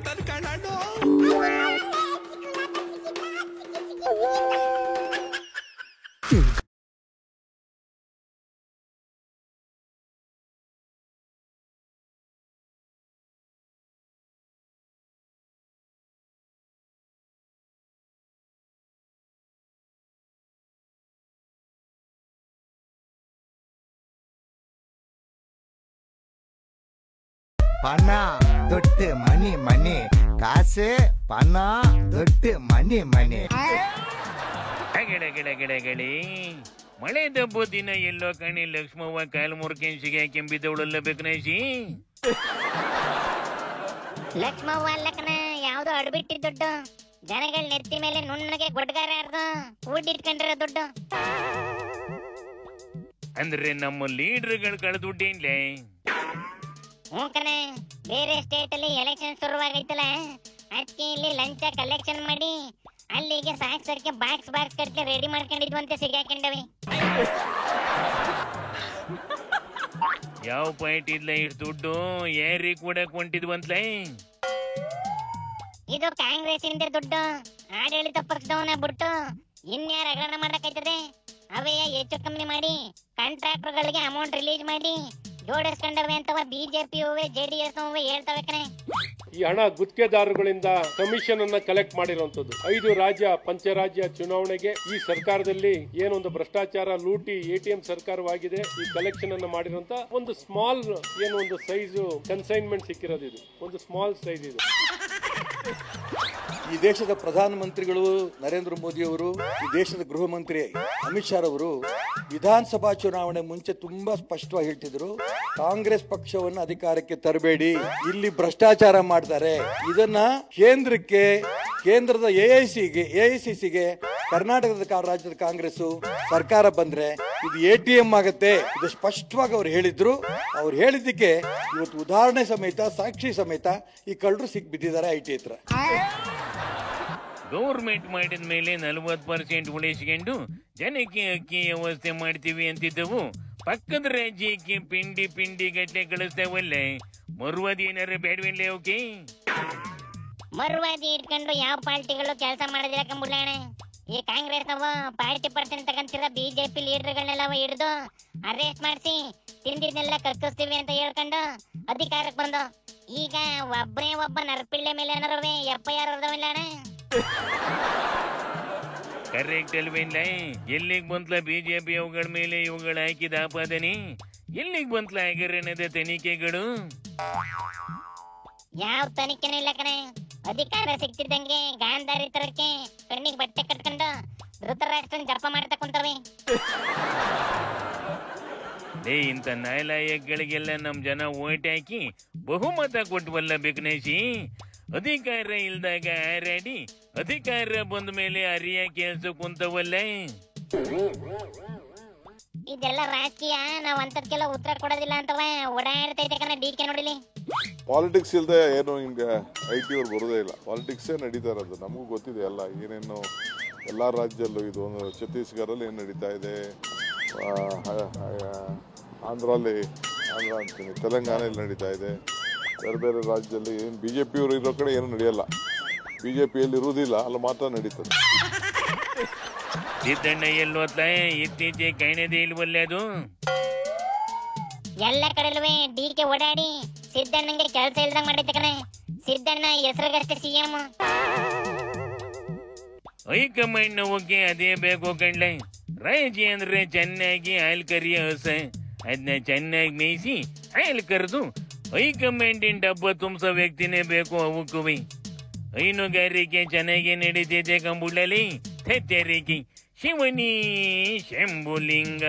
ಮಾಡ್ಬಿಡ್ತಾನೆ ಕಣ್ಣು. பணம் தொட்டு மணி மணி காசு பணம் தொட்டு ಮನಿ ಮನಿ. ಗಿಡಗಿಡಗಿಡಗಳಿ ಮಳೆ ದಬ್ಬೋ ದಿನ ಎಲ್ಲೋ ಕಣಿ ಲಕ್ಷ್ಮವ್ವ ಕಾಲು ಮುರ್ಕೆನ್ಸಿಗೆ ಕೆಂಬಿದ್ದವಳಲ್ಲ ಬೇಕನೇಸಿ. ಲಕ್ಷ್ಮವ್ವ ಅಲ್ಲಕನ ಯಾವ್ದೋ ಅಡ್ಬಿಟ್ಟಿ ದುಡ್ಡು, ಜನಗಳ ನೆತ್ತಿ ಮೇಲೆ ನುಣ್ಣಗೆ ಗೊಡ್ಗಾರ ಯಾರ್ದು ಕೂಡಿಟ್ಕೊಂಡಿರೋ ದುಡ್ಡು. ಅಂದ್ರೆ ನಮ್ಮ ಲೀಡರ್ಗಳು ಕಳೆದುಡ್ಡೇನ್ಲೇ? ಹ್ಞೂ ಕಣೆ, ಬೇರೆ ಸ್ಟೇಟ್ ಅಲ್ಲಿ ಎಲೆಕ್ಷನ್ ಶುರುವಾಗೈತಲ್ಲ, ಅದಕ್ಕೆ ಇಲ್ಲಿ ಲಂಚ ಕಲೆಕ್ಷನ್ ಮಾಡಿ ಅಲ್ಲಿಗೆ ಸಾಕ್ಸಕ್ಕೆ ಬಾಕ್ಸ್ ಕಟ್ಲೆ ರೆಡಿ ಮಾಡ್ಕೊಂಡಿದ್ವಂತೆ ಸಿಗಾಕೊಂಡವೆ. ಯಾವ ಪಾಯಿಂಟ್ ಇದ್ಲ ಇಷ್ಟು ದುಡ್ಡು ಏರಿ ಕೂಡ ಕೊಂಡಿದ್ವಂತ್ಲೇ? ಇದು ಕಾಂಗ್ರೆಸ್ ಇಂದ ದುಡ್ಡು ಆಡಳಿತ ಪಕ್ಷದವನ್ನ ಬಿಟ್ಟು ಇನ್ಯಾರ ಹಗರಣ ಮಾಡಕ್ಕಾಯ್ತದೆ? ಅವೇ ಹೆಚ್ಚು ಕಮ್ಮಿ ಮಾಡಿ ಕಾಂಟ್ರಾಕ್ಟರ್ಗಳಿಗೆ ಅಮೌಂಟ್ ರಿಲೀಸ್ ಮಾಡಿ ಜೋಡಿಸ್ಕೊಂಡವೆ ಅಂತವ ಬಿಜೆಪಿ ಜೆಡಿಎಸ್ ಹೇಳ್ತವೆ ಕಣೆ. ಈ ಹಣ ಗುತ್ತಿಗೆದಾರಗಳಿಂದ ಕಮಿಷನ್ ಅನ್ನ ಕಲೆಕ್ಟ್ ಮಾಡಿರುವಂತದ್ದು. 5 ರಾಜ್ಯ ಪಂಚರಾಜ್ಯ ಚುನಾವಣೆಗೆ ಈ ಸರ್ಕಾರದಲ್ಲಿ ಏನೊಂದು ಭ್ರಷ್ಟಾಚಾರ ಲೂಟಿ ATM ಸರ್ಕಾರವಾಗಿದೆ. ಈ ಕಲೆಕ್ಷನ್ ಅನ್ನ ಮಾಡಿರುವಂತ ಒಂದು ಸ್ಮಾಲ್ ಏನು ಒಂದು ಸೈಜ್ ಕನ್ಸೈನ್ಮೆಂಟ್ ಸಿಕ್ಕಿರೋದು. ಇದು ಒಂದು ಸ್ಮಾಲ್ ಸೈಜ್. ಇದು ಈ ದೇಶದ ಪ್ರಧಾನಮಂತ್ರಿಗಳು ನರೇಂದ್ರ ಮೋದಿ ಅವರು, ಈ ದೇಶದ ಗೃಹ ಮಂತ್ರಿ ಅಮಿತ್ ಶಾ ಅವರು ವಿಧಾನಸಭಾ ಚುನಾವಣೆ ಮುಂಚೆ ತುಂಬಾ ಸ್ಪಷ್ಟವಾಗಿ ಹೇಳ್ತಿದ್ರು, ಕಾಂಗ್ರೆಸ್ ಪಕ್ಷವನ್ನು ಅಧಿಕಾರಕ್ಕೆ ತರಬೇಡಿ, ಇಲ್ಲಿ ಭ್ರಷ್ಟಾಚಾರ ಮಾಡ್ತಾರೆ. ಇದನ್ನ ಕೇಂದ್ರದ AICCಗೆ ಕರ್ನಾಟಕದ ರಾಜ್ಯದ ಕಾಂಗ್ರೆಸ್ ಸರ್ಕಾರ ಬಂದ್ರೆ ಇದು ATM ಆಗತ್ತೆ. ಇದು ಸ್ಪಷ್ಟವಾಗಿ ಅವ್ರು ಹೇಳಿದ್ರು. ಅವ್ರು ಹೇಳಿದ್ದಕ್ಕೆ ಇವತ್ತು ಉದಾಹರಣೆ ಸಮೇತ ಸಾಕ್ಷಿ ಸಮೇತ ಈ ಕಳ್ಳರು ಸಿಕ್ಬಿದ್ದಿದ್ದಾರೆ IT ಹತ್ರ. ಗೌರ್ಮೆಂಟ್ ಮಾಡಿದ ಮೇಲೆ 40% ಉಳಿಸಿಕೊಂಡು ಜನಕ್ಕೆ ಅಕ್ಕಿ ವ್ಯವಸ್ಥೆ ಮಾಡ್ತೀವಿ ಅಂತಿದ್ದವು. ಪಕ್ಕದ ರಾಜ್ಯಕ್ಕೆ ಪಿಂಡಿ ಗಟ್ಟಲೆ ಕಳಿಸ್ತಾವಲ್ಲೇ, ಮರುವಾದಿ ಏನಾರ ಬೇಡವಿಲ್ಲ? ಓಕೆ, ಮರುವಾದಿ ಇಟ್ಕೊಂಡು ಯಾವ ಪಾರ್ಟಿಗಳು ಕೆಲಸ ಮಾಡೋದಿಲ್ಲ ಕಂಬುಳ್ಳಾಣೆ. ಈ ಕಾಂಗ್ರೆಸ್ ನಾವು 40% ತಗೊಂತಿರೋ ಬಿಜೆಪಿ ಲೀಡರ್ಗಳನ್ನೆಲ್ಲ ಹಿಡಿದು ಅರೆಸ್ಟ್ ಮಾಡಿಸಿ ತಿಂದಿದ್ನೆಲ್ಲ ಕರ್ಕಿಸ್ತೀವಿ ಅಂತ ಹೇಳ್ಕೊಂಡು ಅಧಿಕಾರಕ್ಕೆ ಬಂದು ಈಗ ಒಬ್ಬ ನರಪಿಳ್ಳೆ ಮೇಲೆ ಏನಾರವೆ FIR ಹೊಡೆದವಿಲ್ಲ. ಕರೆಕ್ಟ್ ಅಲ್ವೇನ್ಲ? ಎಲ್ಲಿಗೆ ಬಂತ್ಲ ಬಿಜೆಪಿ ಅವುಗಳ ಮೇಲೆ ಇವುಗಳು ಹಾಕಿದ ಆಪಾದನೆ? ಎಲ್ಲಿಗೆ ಬಂತ್ಲ ಹಗರಣದ ತನಿಖೆಗಳು? ಯಾವ ತನಿಖೆನೂ ಇಲ್ಲ ಕಣೆ. ಅಧಿಕಾರ ಸಿಕ್ತಿದ್ದಂಗೆ ಗಾಂಧಾರಿ ತರಕ್ಕೆ ಕಣ್ಣಿಗೆ ಬಟ್ಟೆ ಕಟ್ಕೊಂಡು ಧೃತರಾಷ್ಟ್ರನ್ ಜಪ ಮಾಡ್ತಾ ಕುಂತವೆ. ಇಂಥ ನ್ಯಾಯಾಲಯಗಳಿಗೆಲ್ಲ ನಮ್ ಜನ ಓಟ್ ಹಾಕಿ ಬಹುಮತ ಕೊಟ್ಟವಲ್ಲ ಬೇಕನೇಶಿ. ಅಧಿಕಾರ ಇಲ್ದಾಗ ಹಾರಾಡಿ ಅಧಿಕಾರ ಬಂದ ಮೇಲೆ ಅರಿಯ ಕೆಲಸ ಕುಂತವಲ್ಲ. ಇದೆಲ್ಲ ರಾಜಕೀಯ, ನಾವ್ ಅಂತದ್ಕೆಲ್ಲ ಉತ್ತರ ಕೊಡೋದಿಲ್ಲ ಅಂತವ ಓಡಾಡ್ತೈತೆ ಕಣ DK ನೋಡಿಲಿ. ಪಾಲಿಟಿಕ್ಸ್ ಇಲ್ದೆ ಏನು ಹಿಂಗೆ IT ಅವ್ರು ಬರೋದೇ ಇಲ್ಲ. ಪಾಲಿಟಿಕ್ಸೇ ನಡೀತಾ ಇರೋದು. ನಮಗೂ ಗೊತ್ತಿದೆ ಎಲ್ಲ ಏನೇನು ಎಲ್ಲ ರಾಜ್ಯದಲ್ಲೂ. ಇದು ಛತ್ತೀಸ್ಗಢಲ್ಲಿ ಏನು ನಡೀತಾ ಇದೆ, ಆಂಧ್ರ ಅಂತೀನಿ, ತೆಲಂಗಾಣಲ್ಲಿ ನಡೀತಾ ಇದೆ, ಬೇರೆ ರಾಜ್ಯದಲ್ಲಿ ಏನು BJP ಅವರು ಇರೋ ಕಡೆ ಏನು ನಡೆಯಲ್ಲ. BJPಯಲ್ಲಿ ಇರುವುದಿಲ್ಲ, ಅಲ್ಲಿ ಮಾತ್ರ ನಡೀತದೆ. ಸಿದ್ದಣ್ಣ ಎಲ್ಲೋತ್ಲ ಇತ್ತೀಚೆಗೆ ಕಾಣದೇ ಇಲ್ವಲ್ಲ? ಅದು ಎಲ್ಲ ಕಡೆಲುವೆ DK ಓಡಾಡಿ ಸಿದ್ದಣ್ಣಂಗೆ ಕೆಲಸ ಇಲ್ದಂಗ್ ಮಾಡೈತೆ ಕಣೆ. ಸಿದ್ದಣ್ಣ ಹೆಸರಿಗಷ್ಟೇ CM. ಹೈಕಮಾಂಡ್ ಹೋಗಿ ಅದೇ ಬೇಕು ಕಂಡ್ಲೆ. ರಾಜಿ ಅಂದ್ರೆ ಚೆನ್ನಾಗಿ ಹಾಲು ಕರಿಯ ಹಸ, ಅದನ್ನ ಚೆನ್ನಾಗಿ ಮೇಯಿಸಿ ಹಾಲು ಕರೆದು ಹೈಕಮಾಂಡಿನ ಡಬ್ಬ ತುಂಬಿಸೋ ವ್ಯಕ್ತಿನೇ ಬೇಕು ಅವಕ್ಕುವಿ. ಹೈನುಗಾರಿಕೆ ಚೆನ್ನಾಗಿ ನಡೀತಿದೆ ಕಂಬುಳ್ಳಲಿ. ತೆರಿಗೆ ಶಿವನಿ ಶಂಭುಲಿಂಗ.